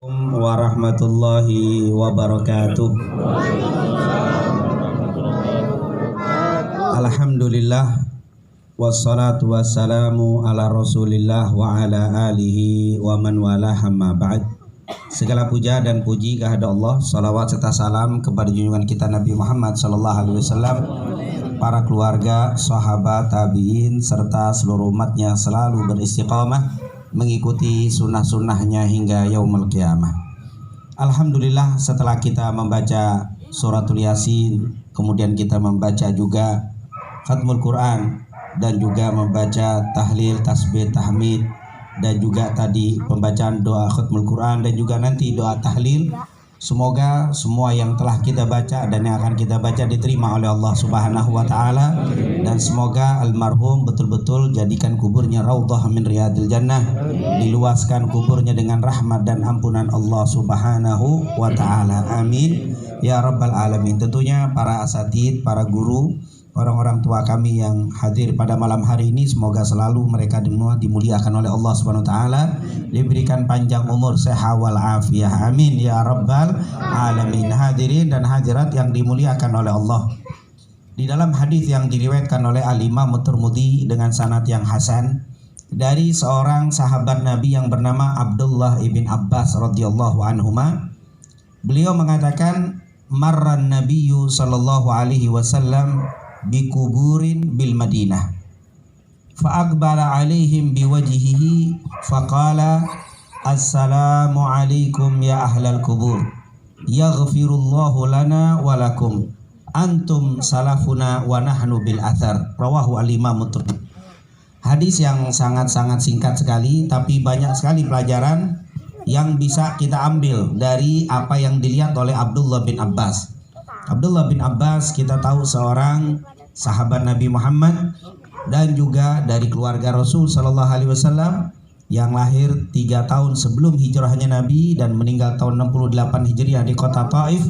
Warahmatullahi wabarakatuh. Alhamdulillah wassalatu wassalamu ala Rasulillah wa ala alihi wa man wala hamma ba'd. Segala puja dan puji kehadirat Allah, salawat serta salam kepada junjungan kita Nabi Muhammad sallallahu alaihi wasallam, para keluarga, sahabat, tabi'in serta seluruh umatnya selalu beristiqamah mengikuti sunnah-sunnahnya hingga yaumul qiyamah. Alhamdulillah, setelah kita membaca suratul Yasin, kemudian kita membaca juga khatmul Quran dan juga membaca tahlil, tasbih, tahmid, dan juga tadi pembacaan doa khatmul Quran dan juga nanti doa tahlil. Semoga semua yang telah kita baca dan yang akan kita baca diterima oleh Allah Subhanahu wa taala, dan semoga almarhum betul-betul jadikan kuburnya raudhah min riyadil jannah, diluaskan kuburnya dengan rahmat dan ampunan Allah Subhanahu wa taala. Amin ya rabbal alamin. Tentunya para asatid, para guru, orang-orang tua kami yang hadir pada malam hari ini, semoga selalu mereka dimuliakan oleh Allah Subhanahu wa taala, diberikan panjang umur, sehat wal afiyah. Amin ya rabbal alamin. Hadirin dan hadirat yang dimuliakan oleh Allah. Di dalam hadis yang diriwayatkan oleh Al-Imam Tirmidzi dengan sanad yang hasan dari seorang sahabat Nabi yang bernama Abdullah ibn Abbas radhiyallahu anhuma, beliau mengatakan, marran nabiyyu sallallahu alaihi wasallam bikuburin bil Madinah fa aqbala alaihim biwajhihi faqala assalamu alaikum ya ahlal kubur yaghfirullahu lana wa lakum antum salafuna wa nahnu bil athar. Rawahu al-Imam Tirmidzi. Hadis yang sangat-sangat singkat sekali, tapi banyak sekali pelajaran yang bisa kita ambil dari apa yang dilihat oleh Abdullah bin Abbas. Abdullah bin Abbas kita tahu seorang sahabat Nabi Muhammad dan juga dari keluarga Rasul Sallallahu Alaihi Wasallam yang lahir 3 tahun sebelum hijrahnya Nabi dan meninggal tahun 68 Hijriah di kota Taif,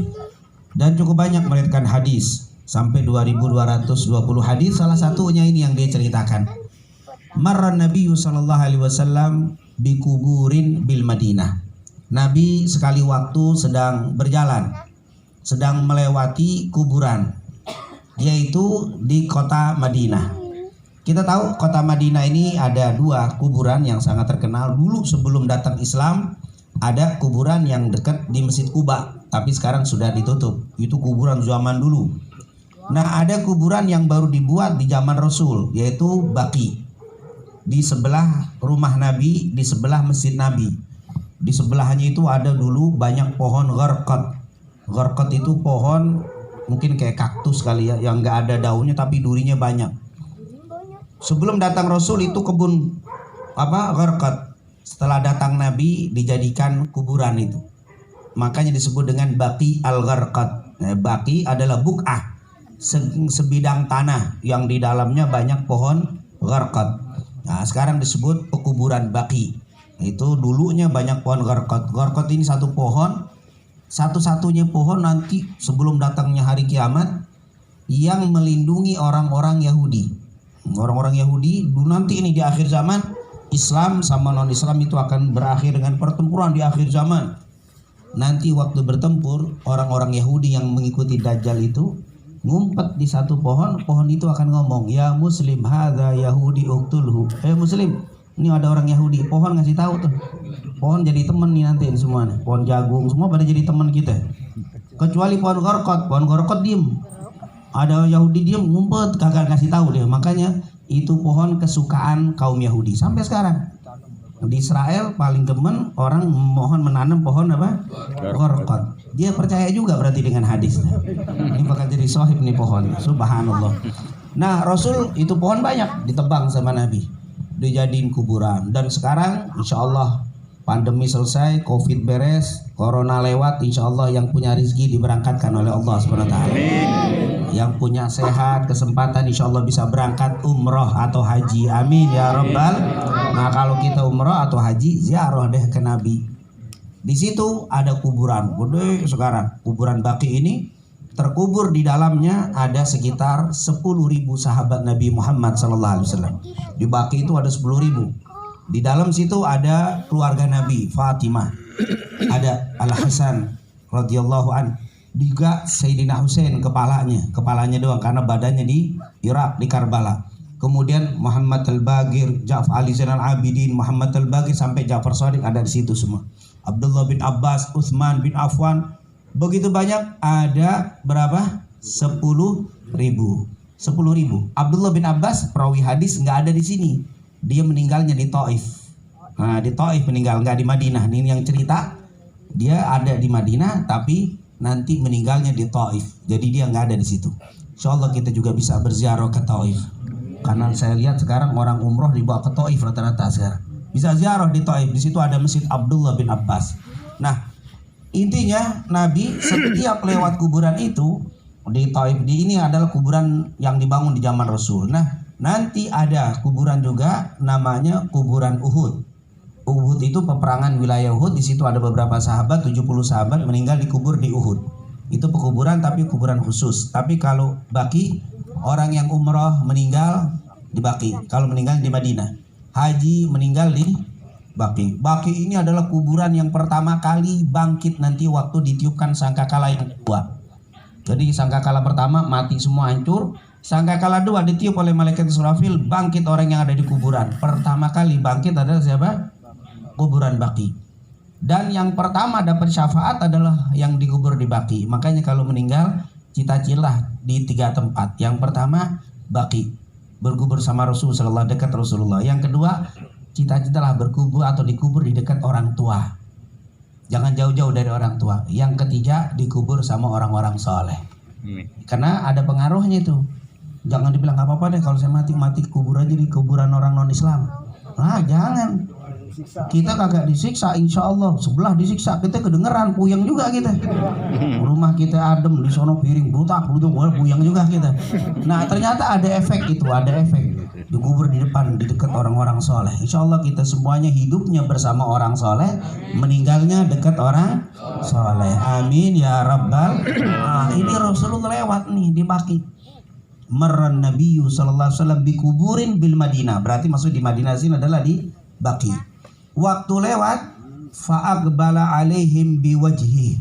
dan cukup banyak meriwayatkan hadis sampai 2220 hadis. Salah satunya ini yang dia ceritakan, marran Nabi Sallallahu Alaihi Wasallam bikuburin bil Madinah. Nabi sekali waktu sedang berjalan, sedang melewati kuburan, yaitu di kota Madinah. Kita tahu kota Madinah ini ada 2 kuburan yang sangat terkenal. Dulu sebelum datang Islam ada kuburan yang dekat di Masjid Quba, tapi sekarang sudah ditutup. Itu kuburan zaman dulu. Nah, ada kuburan yang baru dibuat di zaman Rasul, yaitu Baqi. Di sebelah rumah Nabi, di sebelah Masjid Nabi. Di sebelahnya itu ada dulu banyak pohon gharqad. Gharqad itu pohon mungkin kayak kaktus kali ya, yang nggak ada daunnya tapi durinya banyak. Sebelum datang Rasul itu kebun gharqad. Setelah datang Nabi dijadikan kuburan itu. Makanya disebut dengan Baqi al-Gharqad. Baqi adalah buk'ah, sebidang tanah yang di dalamnya banyak pohon gharqad. Nah, sekarang disebut pekuburan Baqi. Itu dulunya banyak pohon gharqad. Gharqad ini satu pohon, satu-satunya pohon nanti sebelum datangnya hari kiamat yang melindungi orang-orang Yahudi. Orang-orang Yahudi dulu nanti ini di akhir zaman, Islam sama non-Islam itu akan berakhir dengan pertempuran di akhir zaman. Nanti waktu bertempur, orang-orang Yahudi yang mengikuti Dajjal itu ngumpet di satu pohon, pohon itu akan ngomong, ya Muslim, hadza Yahudi uqtulhu. Muslim, ini ada orang Yahudi. Pohon ngasih tahu tuh, pohon jadi teman nih nanti semua nih. Pohon jagung semua pada jadi teman kita, kecuali pohon gharqad. Pohon gharqad diem, ada Yahudi diem ngumpet, kagak ngasih tahu dia. Makanya itu pohon kesukaan kaum Yahudi sampai sekarang. Di Israel paling demen orang mohon menanam pohon apa? Gharqad. Dia percaya juga berarti dengan hadis. Ini bakal jadi sahib nih pohon. Subhanallah. Nah, Rasul itu pohon banyak ditebang sama Nabi, dijadiin kuburan. Dan sekarang insya Allah pandemi selesai, Covid beres, Corona lewat, insya Allah yang punya rezeki diberangkatkan oleh Allah SWT. Yang punya sehat, kesempatan, insya Allah bisa berangkat umroh atau haji. Amin ya rabbal. Nah, kalau kita umroh atau haji, ziarah deh ke Nabi. Di situ ada kuburan gede sekarang. Kuburan Baqi ini terkubur di dalamnya ada sekitar 10.000 sahabat Nabi Muhammad SAW. Di Baqi itu ada 10.000. Di dalam situ ada keluarga Nabi, Fatimah. ada Al Hasan radhiyallahu an, juga Sayyidina Husain kepalanya doang karena badannya di Irak di Karbala. Kemudian Muhammad Al-Baqir, Ja'far Ali Zainal Abidin, Muhammad Al-Baqir sampai Ja'far Shadiq ada di situ semua. Abdullah bin Abbas, Utsman bin Affan, begitu banyak, ada berapa? 10.000. Abdullah bin Abbas perawi hadis nggak ada di sini. Dia meninggalnya di Taif. Nah, di Taif meninggal, nggak di Madinah. Ini yang cerita dia ada di Madinah tapi nanti meninggalnya di Taif. Jadi dia nggak ada di situ. Insyaallah kita juga bisa berziarah ke Taif. Karena saya lihat sekarang orang umroh dibawa ke Taif rata-rata sekarang. Bisa ziarah di Taif. Di situ ada Masjid Abdullah bin Abbas. Nah, intinya Nabi setiap lewat kuburan itu di Taif, ini adalah kuburan yang dibangun di zaman Rasul. Nah, nanti ada kuburan juga namanya kuburan Uhud. Uhud itu peperangan wilayah Uhud. Di situ ada beberapa sahabat, 70 sahabat meninggal dikubur di Uhud. Itu pekuburan tapi kuburan khusus. Tapi kalau Baqi, orang yang umroh meninggal di Baqi. Kalau meninggal di Madinah, haji meninggal di Baqi. Baqi ini adalah kuburan yang pertama kali bangkit nanti waktu ditiupkan sangkakala yang kedua. Jadi sangkakala pertama mati semua hancur. Sangkakala dua ditiup oleh malaikat Israfil, bangkit orang yang ada di kuburan. Pertama kali bangkit adalah siapa? Kuburan Baqi. Dan yang pertama dapat syafaat adalah yang dikubur di Baqi. Makanya kalau meninggal cita-citalah di 3 tempat. Yang pertama Baqi, berkubur sama Rasul sallallahu dekat Rasulullah. Yang kedua, cita-citalah berkubur atau dikubur di dekat orang tua. Jangan jauh-jauh dari orang tua. Yang ketiga, dikubur sama orang-orang soleh. Karena ada pengaruhnya itu. Jangan dibilang nggak apa-apa deh kalau saya mati kubur aja di kuburan orang non Islam. Nah, jangan. Kita kagak disiksa, insya Allah. Sebelah disiksa, kita kedengeran puyeng juga kita. Rumah kita adem, di sono piring butak, puyeng juga kita. Nah, ternyata ada efek itu, ada efek. Dikubur di depan, di dekat orang-orang soleh. Insya Allah kita semuanya hidupnya bersama orang soleh, meninggalnya dekat orang soleh. Amin ya rabbal. Nah, ini Rasulullah lewat nih di Baqi. Marran Nabiyyu sallallahu alaihi wasallam bikuburin bil Madinah. Berarti maksud di Madinah sini adalah di Baqi. Waktu lewat, fa'aqbala alaihim biwajhi.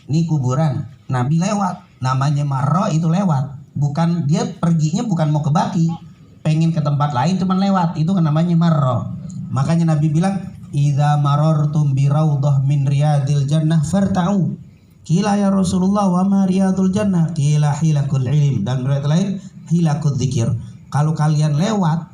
Ini kuburan, Nabi lewat. Namanya marra itu lewat. Bukan, dia perginya bukan mau ke Baqi, pengen ke tempat lain cuman lewat. Itu kan namanya marra. Makanya Nabi bilang, idza marartum bi raudhah min riyadil jannah farta'u. Qila ya Rasulullah wa ma riyadul jannah? Qila hilakul ilm. Dan riwayat lain hilakul dzikir. Kalau kalian lewat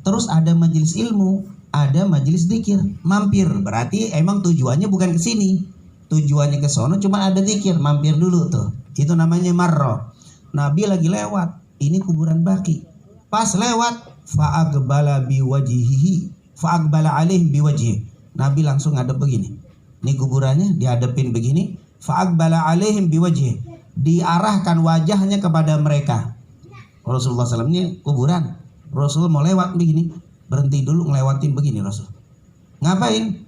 terus ada majelis ilmu, ada majelis zikir, mampir. Berarti emang tujuannya bukan ke sini. Tujuannya ke sono cuma ada zikir, mampir dulu tuh. Itu namanya marra. Nabi lagi lewat, ini kuburan Baqi. Pas lewat, fa'aqbala biwajhihi, fa'aqbala alaihim biwajhihi. Nabi langsung ngadep begini. Ini kuburannya dihadapin begini, fa'aqbala alaihim biwajhihi. Diarahkan wajahnya kepada mereka. Rasulullah SAW ini kuburan. Rasul mau lewat begini, berhenti dulu ngelewatin begini Rasul. Ngapain?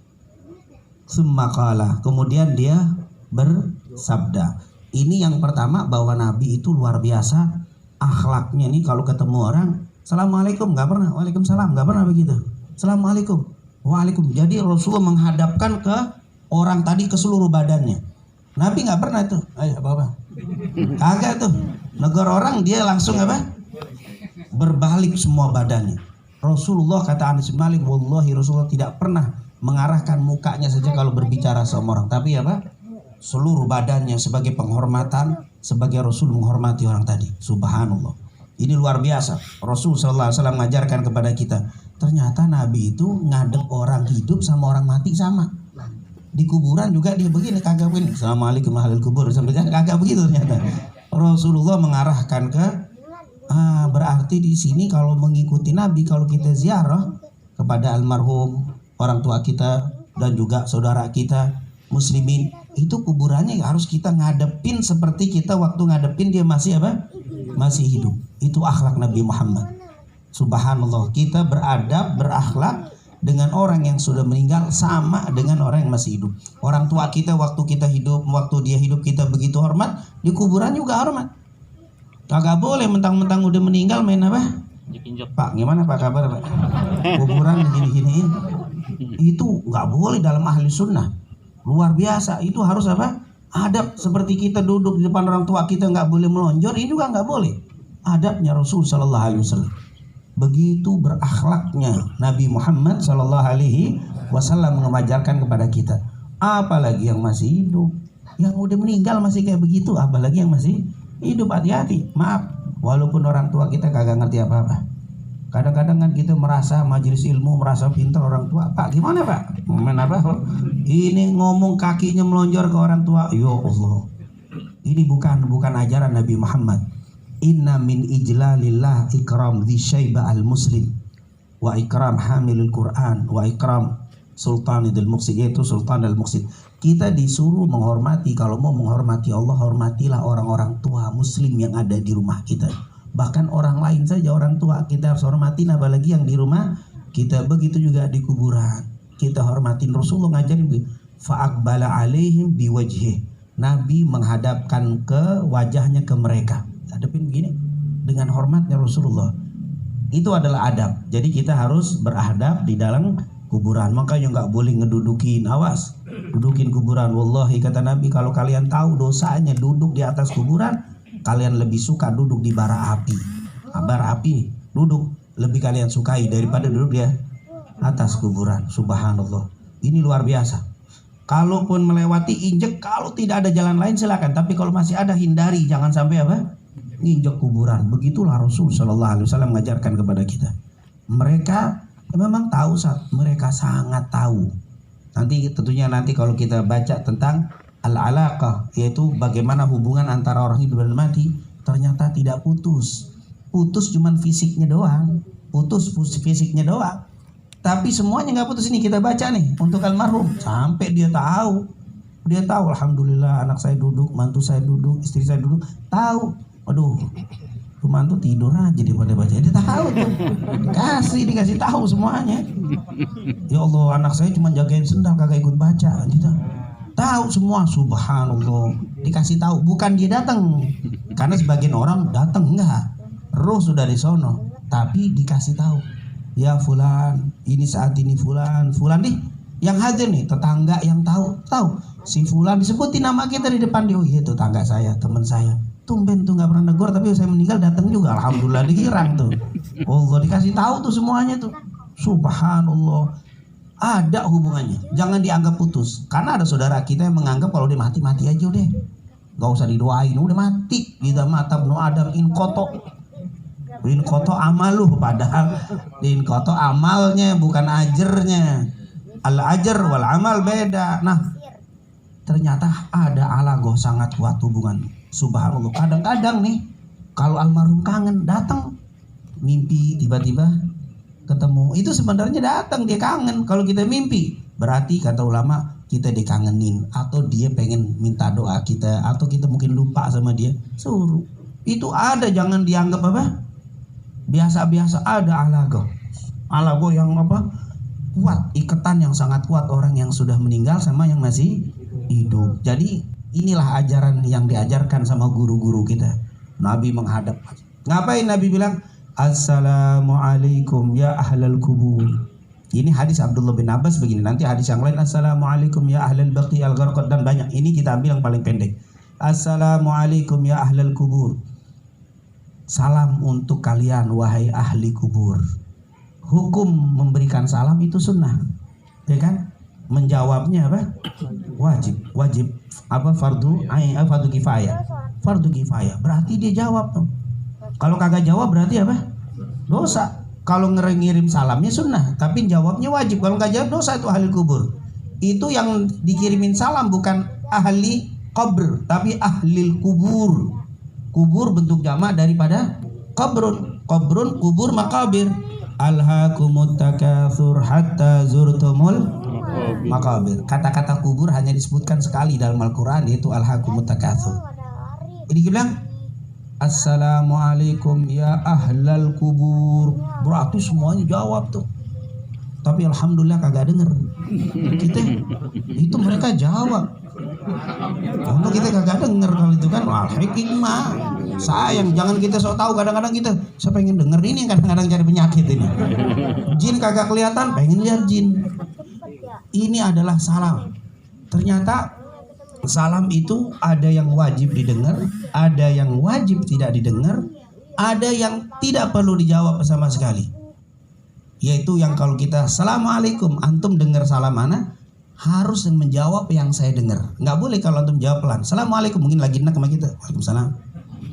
Summa qala, kemudian dia bersabda. Ini yang pertama, bahwa Nabi itu luar biasa akhlaknya nih. Kalau ketemu orang, assalamualaikum, nggak pernah, waalaikumsalam, nggak pernah begitu. Assalamualaikum, waalaikum. Jadi Rasulullah menghadapkan ke orang tadi ke seluruh badannya. Nabi nggak pernah tuh, ayo apa? Kagak tuh. Negor orang dia langsung apa? Berbalik semua badannya. Rasulullah, kata Anas bin Malik, wallahi Rasulullah tidak pernah mengarahkan mukanya saja kalau berbicara sama orang, tapi apa? Seluruh badannya sebagai penghormatan, sebagai Rasul menghormati orang tadi. Subhanallah. Ini luar biasa. Rasul sallallahu alaihi wasallam mengajarkan kepada kita. Ternyata Nabi itu ngadep orang hidup sama orang mati sama. Di kuburan juga dia begini, kagak begini. Assalamualaikum ahlul kubur, sampai kagak begitu ternyata. Rasulullah mengarahkan ke berarti di sini kalau mengikuti Nabi, kalau kita ziarah kepada almarhum orang tua kita dan juga saudara kita muslimin, itu kuburannya harus kita ngadepin seperti kita waktu ngadepin dia masih apa? Masih hidup. Itu akhlak Nabi Muhammad. Subhanallah, kita beradab, berakhlak dengan orang yang sudah meninggal sama dengan orang yang masih hidup. Orang tua kita waktu kita hidup, waktu dia hidup kita begitu hormat, di kuburan juga hormat. Kagak boleh mentang-mentang udah meninggal main apa? Pak, gimana Pak kabar Pak? Kuburan gini-giniin. Itu nggak boleh dalam ahli sunnah. luar biasa. Itu harus apa? Adab. Seperti kita duduk di depan orang tua kita nggak boleh melonjor, ini juga nggak boleh. Adabnya Rasul Sallallahu Alaihi Wasallam. Begitu berakhlaknya Nabi Muhammad Sallallahu Alaihi Wasallam mengajarkan kepada kita. Apalagi yang masih hidup, yang udah meninggal masih kayak begitu, apalagi yang masih hidup. Hati-hati. Maaf, walaupun orang tua kita kagak ngerti apa-apa. Kadang-kadang kan kita merasa majelis ilmu, merasa pintar orang tua. Pak, gimana Pak? Ngomong apa? Ini ngomong kakinya melonjor ke orang tua. Ya Allah. Ini bukan ajaran Nabi Muhammad. Inna min ijlalillah ikram dhi syaiba al-muslim wa ikram hamilul Quran wa ikram sultanidul muqsid, yaitu sultan al-muqsid. Kita disuruh menghormati, kalau mau menghormati Allah, hormatilah orang-orang tua muslim yang ada di rumah kita. Bahkan orang lain saja, orang tua kita harus hormatin, apalagi yang di rumah kita. Begitu juga di kuburan kita hormatin. Rasulullah ngajarin fa'aqbala alaihim biwajhih. Nabi menghadapkan ke wajahnya ke mereka. Hadapin begini dengan hormatnya Rasulullah. Itu adalah adab. Jadi kita harus beradab di dalam kuburan. Makanya nggak boleh ngedudukin. Awas, dudukin kuburan. Wallahi kata Nabi, kalau kalian tahu dosanya duduk di atas kuburan, kalian lebih suka duduk di bara api. Bara api duduk lebih kalian sukai daripada duduk di atas kuburan. Subhanallah. Ini luar biasa. Kalaupun melewati, injek. Kalau tidak ada jalan lain silakan. Tapi kalau masih ada, hindari. Jangan sampai apa? Injek kuburan. Begitulah Rasul Sallallahu Alaihi Wasallam mengajarkan kepada kita. Mereka memang tahu, mereka sangat tahu. Nanti tentunya kalau kita baca tentang al-alaqah, yaitu bagaimana hubungan antara orang hidup dan mati, ternyata tidak putus. Putus cuman fisiknya doang. Putus fisiknya doang. Tapi semuanya nggak putus. Ini kita baca nih untuk almarhum sampai dia tahu. Dia tahu, alhamdulillah anak saya duduk, mantu saya duduk, istri saya duduk. Tahu. Aduh, mantu tidur aja daripada baca. Dia tahu tuh. Dikasih tahu semuanya. Ya Allah, anak saya cuma jagain sendal, kagak ikut baca. Dia tahu semua. Subhanallah. Dikasih tahu, bukan dia datang. Karena sebagian orang datang enggak. Roh sudah di sono, tapi dikasih tahu. Ya fulan, ini saat ini fulan nih yang hadir nih, tetangga yang tahu si fulan disebutin nama kita di depan dia. Oh iya, tetangga saya, teman saya. Tumben tuh nggak pernah negur, tapi saya meninggal datang juga. Alhamdulillah dikirang tuh. Allah dikasih tahu tuh semuanya tuh. Subhanallah. Ada hubungannya. Jangan dianggap putus. Karena ada saudara kita yang menganggap kalau dia mati aja udah. Gak usah didoain, udah mati. Kita mata ibnu Adam in koto amaluh, padahal in koto amalnya bukan ajarnya. Al ajar wal amal beda. Nah, ternyata ada alagoh sangat kuat hubungan. Subhanallah. Kadang-kadang nih kalau almarhum kangen, datang mimpi tiba-tiba ketemu. Itu sebenarnya datang, dia kangen. Kalau kita mimpi, berarti kata ulama kita dikangenin, atau dia pengen minta doa kita, atau kita mungkin lupa sama dia. Suruh. Itu ada, jangan dianggap apa? Biasa-biasa. Ada alagoh yang apa? Kuat, ikatan yang sangat kuat orang yang sudah meninggal sama yang masih hidup. Jadi inilah ajaran yang diajarkan sama guru-guru kita. Nabi menghadap. Ngapain Nabi bilang? Assalamualaikum ya ahlal kubur. Ini hadis Abdullah bin Abbas begini. Nanti hadis yang lain, Assalamualaikum ya ahlal baqi al-gharqad, dan banyak. Ini kita ambil yang paling pendek. Assalamualaikum ya ahlal kubur. Salam untuk kalian wahai ahli kubur. Hukum memberikan salam itu sunnah, ya kan? Menjawabnya apa? Wajib apa? Fardu kifayah. Fardu kifayah berarti dia jawab tuh. Kalau kagak jawab berarti apa? Dosa. Kalau ngirim salamnya sunnah, tapi jawabnya wajib. Kalau nggak jawab dosa, itu ahli kubur. Itu yang dikirimin salam bukan ahli qabr, tapi ahlil kubur. Kubur bentuk jamak daripada qabrun. Qabrun kubur, makabir. Alhaakumut takatsur hatta zurtumul makabir. Kata-kata kubur hanya disebutkan sekali dalam Al-Quran, yaitu alhaakumut takatsur. Ini bilang Assalamualaikum ya ahlal kubur. Berarti semuanya jawab tuh. Tapi alhamdulillah kagak denger. Kita itu mereka jawab. Kalau kita kagak denger, kalau itu kan wah hikmah. Sayang, jangan kita sok tahu. Kadang-kadang kita saya pengen denger ini, kadang-kadang cari penyakit ini. Jin kagak kelihatan, pengen lihat jin. Ini adalah salam. Ternyata salam itu ada yang wajib didengar, ada yang wajib tidak didengar, ada yang tidak perlu dijawab sama sekali. Yaitu yang kalau kita Assalamualaikum, antum dengar salam mana, harus menjawab yang saya dengar. Nggak boleh kalau antum jawab pelan. Assalamualaikum, mungkin lagi enak sama kita. Waalaikumsalam.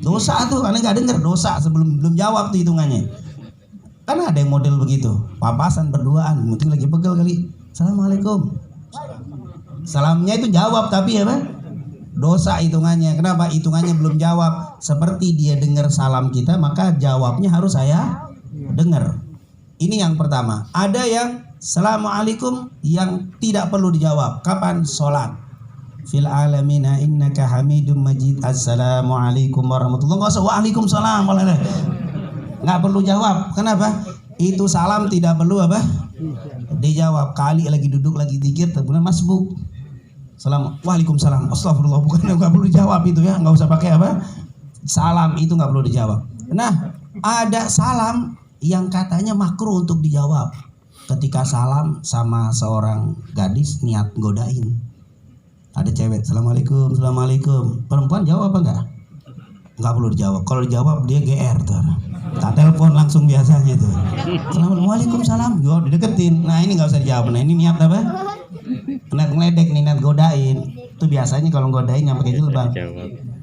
Dosa tuh, karena nggak dengar, dosa sebelum belum jawab tuh hitungannya. Karena ada yang model begitu, papasan berduaan, mungkin lagi pegel kali. Assalamualaikum. Salamnya itu jawab tapi apa? Dosa hitungannya. Kenapa? Hitungannya belum jawab. Seperti dia dengar salam kita, maka jawabnya harus saya dengar. Ini yang pertama. Ada yang Assalamualaikum yang tidak perlu dijawab. Kapan? Sholat. Fil alamina innaka hamidum majid. Assalamualaikum warahmatullahi wabarakatuh. Waalaikumsalam. Nggak perlu jawab. Kenapa? Itu salam tidak perlu apa? Dijawab. Kali lagi duduk lagi zikir, kemudian masbuk. Waalaikumsalam. Astagfirullah, bukan nggak perlu dijawab itu ya, nggak usah pakai apa? Salam itu nggak perlu dijawab. Nah, ada salam yang katanya makruh untuk dijawab. Ketika salam sama seorang gadis niat godain. Ada cewek, Assalamualaikum, Assalamualaikum. Perempuan jawab apa enggak? Nggak perlu dijawab. Kalau dijawab dia GR tuh. Tak telepon langsung biasanya tuh. Waalaikumsalam. Yo dideketin. Nah ini nggak usah dijawab. Nah ini niat apa? Niat ngeledek nih, niat godain. Itu biasanya kalau godain yang pakai jilbab.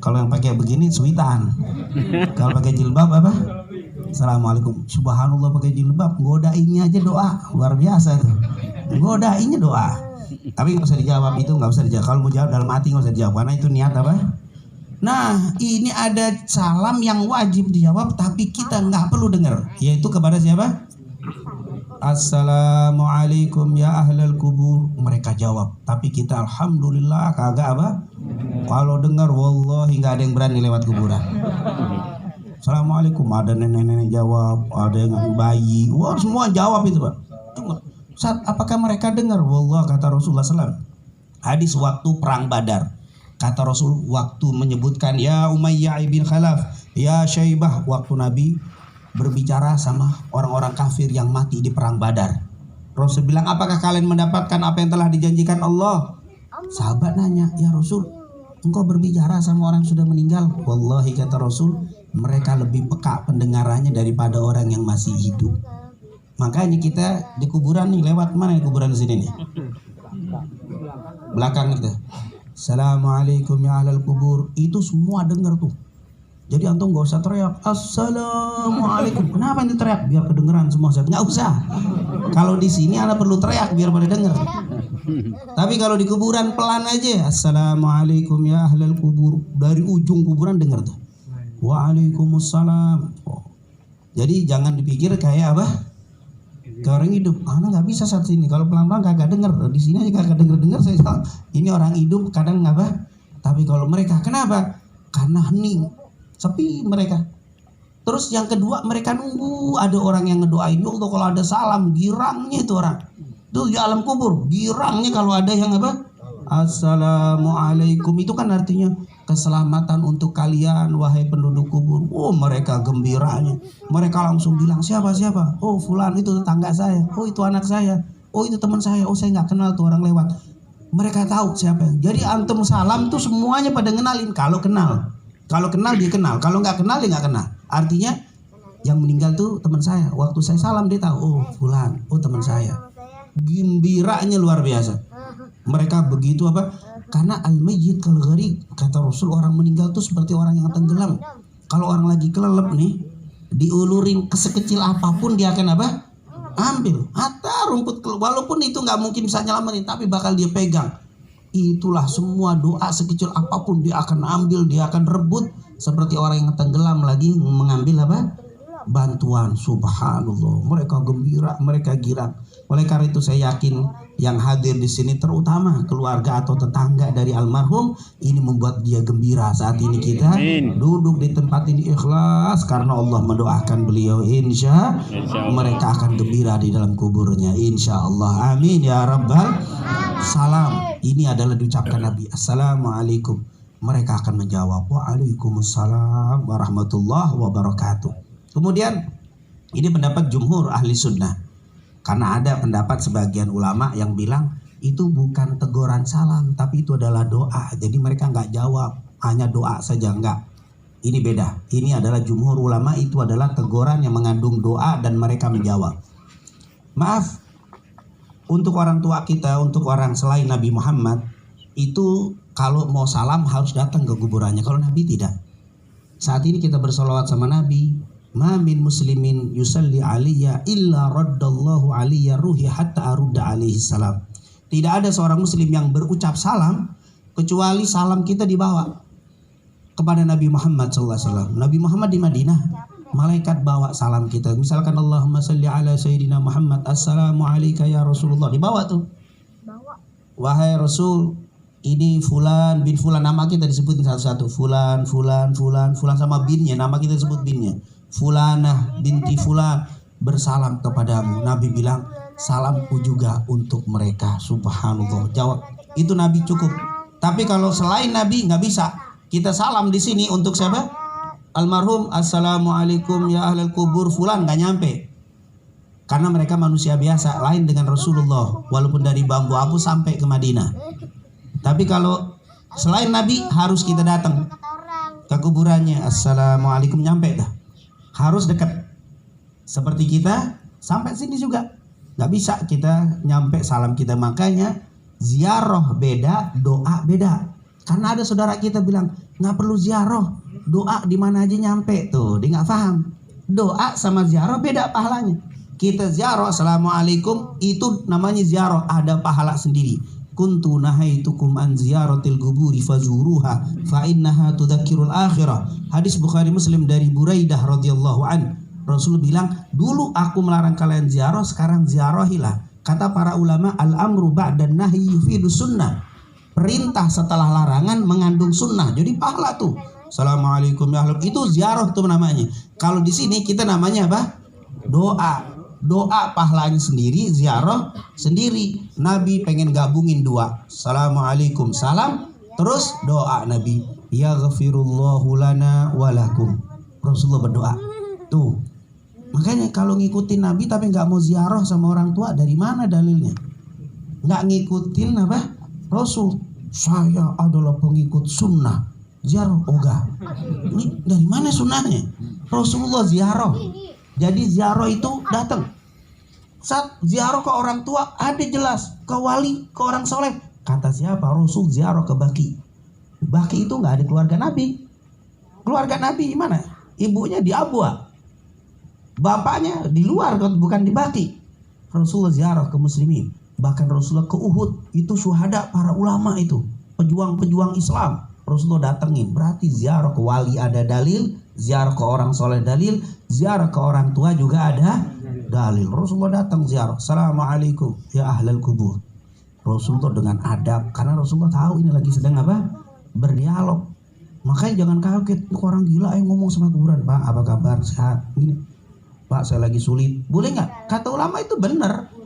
Kalau yang pakai begini sweetan. Kalau pakai jilbab apa? Assalamualaikum. Subhanallah, pakai jilbab. Godainnya aja doa. Luar biasa tuh. Godainnya doa. Tapi nggak usah dijawab, itu nggak usah dijawab. Kalau mau jawab dalam hati nggak usah dijawab, karena itu niat apa? Nah, ini ada salam yang wajib dijawab tapi kita nggak perlu dengar, yaitu kepada siapa? Assalamualaikum ya ahlal kubur. Mereka jawab, tapi kita alhamdulillah kagak apa? Kalau dengar wallahi nggak ada yang berani lewat kuburan. Assalamualaikum, ada nenek-nenek jawab, ada yang bayi, wah semua jawab itu Pak. Saat apakah mereka dengar? Wallah, kata Rasulullah SAW. Hadis waktu perang Badar. Kata Rasul waktu menyebutkan ya Umayyah ibn Khalaf, ya Syaibah, waktu Nabi berbicara sama orang-orang kafir yang mati di perang Badar. Rasul bilang, apakah kalian mendapatkan apa yang telah dijanjikan Allah? Sahabat nanya, ya Rasul, engkau berbicara sama orang yang sudah meninggal? Wallahi, kata Rasul, mereka lebih peka pendengarannya daripada orang yang masih hidup. Makanya kita di kuburan nih, lewat mana di kuburan sini nih? Belakang itu. Assalamualaikum ya ahlal kubur. Itu semua dengar tuh. Jadi antum gak usah teriak Assalamualaikum. Kenapa ini teriak? Biar kedengeran semua. Nggak usah. Kalau di sini anda perlu teriak biar pada denger. Tapi kalau di kuburan pelan aja. Assalamualaikum ya ahlal kubur. Dari ujung kuburan dengar tuh. Waalaikumsalam. Jadi jangan dipikir kayak apa? Ke orang hidup, anak nggak bisa saat ini. Kalau pelan-pelan kagak denger, di sini aja kagak denger. Saya bilang, ini orang hidup kadang nggak apa. Tapi kalau mereka, kenapa? Karena hening, sepi mereka. Terus yang kedua, mereka nunggu ada orang yang ngedoain. Ya Allah, kalau ada salam, girangnya itu orang. Itu di alam kubur, girangnya kalau ada yang apa? Assalamualaikum, itu kan artinya keselamatan untuk kalian wahai penduduk kubur. Oh, mereka gembiranya. Mereka langsung bilang siapa? Oh, fulan itu tetangga saya. Oh, itu anak saya. Oh, itu teman saya. Oh, saya nggak kenal tuh orang lewat. Mereka tahu siapa. Jadi antum salam tuh semuanya pada ngenalin. Kalau kenal dia kenal. Kalau nggak kenal dia nggak kenal. Artinya yang meninggal tuh teman saya. Waktu saya salam dia tahu. Oh, fulan. Oh, teman saya. Gembiranya luar biasa. Mereka begitu apa? Karena al-mayyit kalau gharib, kata Rasul, orang meninggal tuh seperti orang yang tenggelam. Kalau orang lagi kelelep nih, diulurin sekecil apapun dia akan apa? Ambil. Hatta rumput, walaupun itu nggak mungkin bisa nyelamatin, tapi bakal dia pegang. Itulah semua doa sekecil apapun dia akan ambil, dia akan rebut seperti orang yang tenggelam lagi mengambil apa? Bantuan. Subhanallah. Mereka gembira, mereka girang. Oleh karena itu saya yakin yang hadir di sini terutama keluarga atau tetangga dari almarhum ini membuat dia gembira saat ini kita duduk di tempat ini ikhlas karena Allah mendoakan beliau, insya mereka akan gembira di dalam kuburnya, insya Allah, amin ya rabbal. Salam ini adalah diucapkan Nabi, Assalamualaikum, mereka akan menjawab Waalaikumsalam warahmatullahi wabarakatuh. Kemudian ini pendapat jumhur ahli sunnah. Karena ada pendapat sebagian ulama yang bilang itu bukan teguran salam, tapi itu adalah doa. Jadi mereka nggak jawab, hanya doa saja, enggak. Ini beda. Ini adalah jumhur ulama, itu adalah teguran yang mengandung doa dan mereka menjawab. Maaf, untuk orang tua kita, untuk orang selain Nabi Muhammad, itu kalau mau salam harus datang ke kuburannya. Kalau Nabi tidak. Saat ini kita bersolawat sama Nabi. Ma min muslimin yusalli aliyya illa raddallahu aliyya ruhi hatta arudda alaihi salam. Tidak ada seorang muslim yang berucap salam kecuali salam kita dibawa kepada Nabi Muhammad SAW. Nabi Muhammad di Madinah, malaikat bawa salam kita. Misalkan Allahumma salli ala sayyidina Muhammad, assalamu alayka ya Rasulullah, dibawa tuh. Wahai Rasul, ini fulan bin fulan, nama kita disebutin satu-satu. Fulan sama binnya, nama kita disebut binnya. Fulanah binti fulan bersalam kepadamu. Nabi bilang, salamku juga untuk mereka. Subhanallah. Jawab, itu Nabi cukup. Tapi kalau selain Nabi nggak bisa. Kita salam di sini untuk siapa? Almarhum, assalamualaikum ya ahlal kubur fulan, nggak nyampe. Karena mereka manusia biasa, lain dengan Rasulullah. Walaupun dari bambu apu sampai ke Madinah. Tapi kalau selain Nabi harus kita datang ke kuburannya. Assalamualaikum, nyampe dah. Harus dekat. Seperti kita sampai sini juga. Gak bisa kita nyampe salam kita. Makanya ziarah beda, doa beda. Karena ada saudara kita bilang gak perlu ziarah, doa di mana aja nyampe. Tuh dia gak paham. Doa sama ziarah beda pahalanya. Kita ziarah assalamualaikum, itu namanya ziarah, ada pahala sendiri. Kuntu nahaitukum an ziyaratil quburi fazuruha fa innaha tudzakkirul akhirah. Hadis Bukhari Muslim dari Buraidah radhiyallahu an. Rasul bilang, dulu aku melarang kalian ziarah, sekarang ziarahilah. Kata para ulama, al-amru ba'dan nahyi yufidu sunnah. Perintah setelah larangan mengandung sunnah. Jadi pahala tuh. Assalamualaikum ya Allah, itu ziarah tuh namanya. Kalau di sini kita namanya apa? Doa. Doa pahalanya sendiri, ziarah sendiri. Nabi pengen gabungin dua. Assalamualaikum, salam, terus doa Nabi. Yaghfirullahu lana walakum. Rasulullah berdoa. Tuh. Makanya kalau ngikutin Nabi tapi nggak mau ziarah sama orang tua, dari mana dalilnya? Nggak ngikutin apa? Rasul. Saya adalah pengikut sunnah. Ziarah, enggak. Ini dari mana sunnahnya? Rasulullah ziarah. Jadi ziarah itu datang. Saat ziarah ke orang tua ada jelas, ke wali, ke orang soleh. Kata siapa? Rasul ziarah ke Baki. Baki itu nggak ada keluarga Nabi. Keluarga Nabi mana? Ibunya di Abwa, bapaknya di luar, bukan di Baki. Rasulullah ziarah ke muslimin. Bahkan Rasulullah ke Uhud, itu syuhada para ulama itu, pejuang-pejuang Islam. Rasulullah datengin. Berarti ziarah ke wali ada dalil, ziarah ke orang soleh dalil, ziarah ke orang tua juga ada dalil. Rasulullah datang ziarah. Assalamualaikum ya ahlal kubur. Rasulullah dengan adab, karena Rasulullah tahu ini lagi sedang apa? Berdialog. Makanya jangan kaget, orang gila yang ngomong sama kuburan. Pak, apa kabar? Sehat? Ini. Pak, saya lagi sulit. Boleh nggak? Kata ulama itu benar.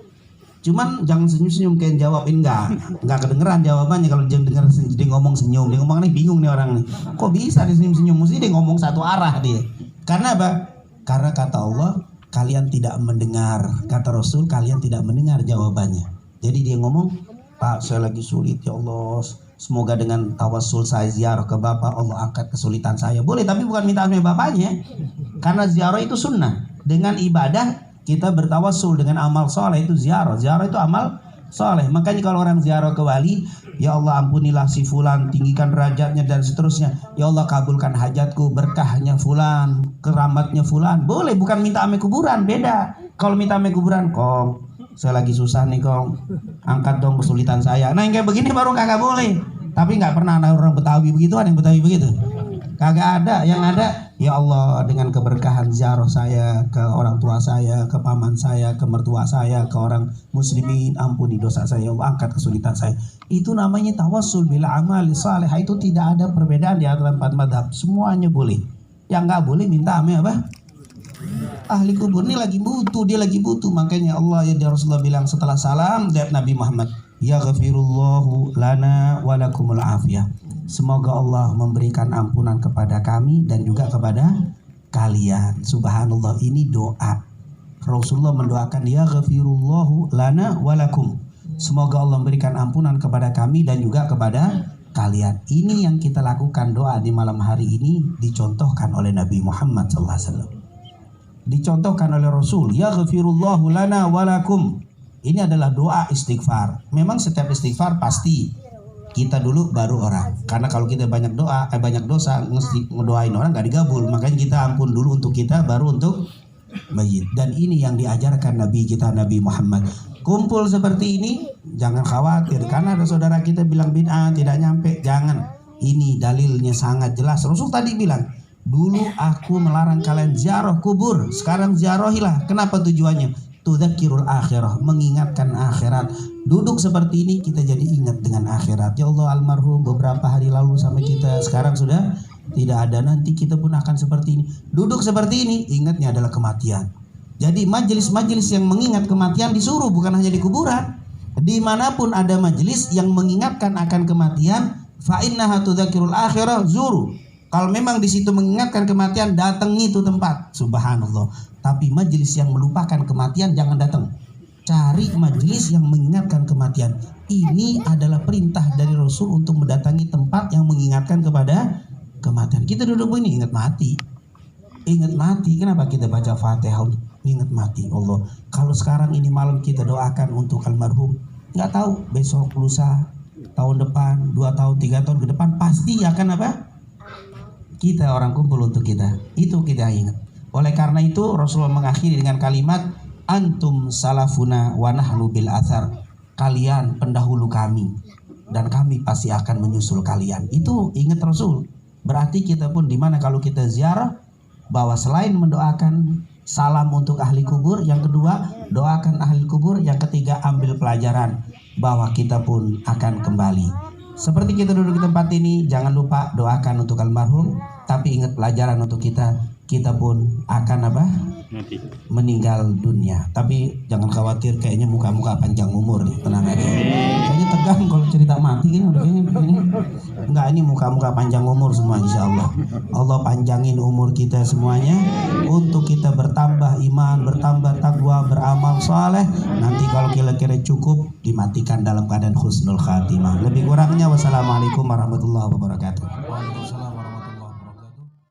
Cuman jangan senyum-senyum kayak jawabin, nggak kedengeran jawabannya. Kalau dia dengar dia ngomong senyum, dia ngomong nih bingung nih orang nih. Kok bisa dia senyum-senyum? Mesti dia ngomong satu arah dia. Karena apa? Karena kata Allah, kalian tidak mendengar. Kata Rasul, kalian tidak mendengar jawabannya. Jadi dia ngomong, Pak, saya lagi sulit ya Allah. Semoga dengan tawasul saya ziarah ke Bapak, Allah angkat kesulitan saya. Boleh, tapi bukan minta sama bapaknya. Karena ziarah itu sunnah. Dengan ibadah kita bertawassul, dengan amal soleh itu ziarah. Ziarah itu amal soleh. Makanya kalau orang ziarah ke wali, ya Allah ampunilah si fulan, tinggikan derajatnya dan seterusnya. Ya Allah kabulkan hajatku, berkahnya fulan, keramatnya fulan. Boleh, bukan minta ame kuburan, beda. Kalau minta ame kuburan, Kong, saya lagi susah nih Kong, angkat dong kesulitan saya. Nah yang kayak begini baru kagak boleh. Tapi nggak pernah ada orang Betawi begitu, ada yang Betawi begitu. Kagak ada. Yang ada, ya Allah dengan keberkahan ziarah saya ke orang tua saya, ke paman saya, ke mertua saya, ke orang muslimin, ampuni dosa saya, Allah angkat kesulitan saya. Itu namanya tawassul bila amali saleh. Itu tidak ada perbedaan di antara empat madhab, semuanya boleh. Yang nggak boleh minta ame apa? Ahli kubur ini lagi butuh, dia lagi butuh. Makanya Allah ya Rasulullah bilang setelah salam dari Nabi Muhammad, yaghfirullahu lana wa lakumul afiyah. Semoga Allah memberikan ampunan kepada kami dan juga kepada kalian. Subhanallah, ini doa. Rasulullah mendoakan yaghfirullahu lana wa lakum. Semoga Allah memberikan ampunan kepada kami dan juga kepada kalian. Ini yang kita lakukan doa di malam hari ini dicontohkan oleh Nabi Muhammad SAW. Dicontohkan oleh Rasul. Yaghfirullahu lana walakum. Ini adalah doa istighfar. Memang setiap istighfar pasti kita dulu baru orang. Karena kalau kita banyak dosa ngedoain orang gak digabul. Makanya kita ampun dulu untuk kita, baru untuk mayit. Dan ini yang diajarkan Nabi kita, Nabi Muhammad. Kumpul seperti ini jangan khawatir karena ada saudara kita bilang bid'ah tidak nyampe. Jangan. Ini dalilnya sangat jelas. Rasul tadi bilang, dulu aku melarang kalian ziarah kubur, sekarang ziarahilah. Kenapa tujuannya? Tudzakirul akhirah, mengingatkan akhirat. Duduk seperti ini kita jadi ingat dengan akhirat. Ya Allah, almarhum beberapa hari lalu sama kita, sekarang sudah tidak ada. Nanti kita pun akan seperti ini. Duduk seperti ini, ingatnya adalah kematian. Jadi majelis-majelis yang mengingat kematian disuruh, bukan hanya di kuburan. Dimanapun ada majelis yang mengingatkan akan kematian, fa innaha tudzakirul akhirah, zuru. Kalau memang di situ mengingatkan kematian, datangi itu tempat. Subhanallah. Tapi majelis yang melupakan kematian jangan datang. Cari majelis yang mengingatkan kematian. Ini adalah perintah dari Rasul untuk mendatangi tempat yang mengingatkan kepada kematian. Kita duduk begini ingat mati. Ingat mati. Kenapa kita baca Fatihah? Ingat mati. Allah. Kalau sekarang ini malam kita doakan untuk almarhum, nggak tahu besok, lusa, tahun depan, 2 tahun, 3 tahun ke depan pasti akan apa? Kita orang kumpul untuk kita. Itu kita ingat. Oleh karena itu Rasulullah mengakhiri dengan kalimat antum salafuna wa nahnu bil athar. Kalian pendahulu kami dan kami pasti akan menyusul kalian. Itu ingat Rasul. Berarti kita pun dimana kalau kita ziarah, bahwa selain mendoakan salam untuk ahli kubur, yang kedua doakan ahli kubur, yang ketiga ambil pelajaran bahwa kita pun akan kembali. Seperti kita duduk di tempat ini, jangan lupa doakan untuk almarhum, tapi ingat pelajaran untuk kita pun akan apa? Meninggal dunia. Tapi jangan khawatir, kayaknya muka-muka panjang umur nih, tenang aja. Kayaknya tegang kalau cerita mati kan, udah kayaknya ini. Enggak, ini muka-muka panjang umur semua insyaallah. Allah panjangin umur kita semuanya untuk kita bertambah iman, bertambah takwa, beramal saleh. Nanti kalau kira-kira cukup dimatikan dalam keadaan husnul khatimah. Lebih kurangnya wassalamualaikum warahmatullahi wabarakatuh. Waalaikumsalam.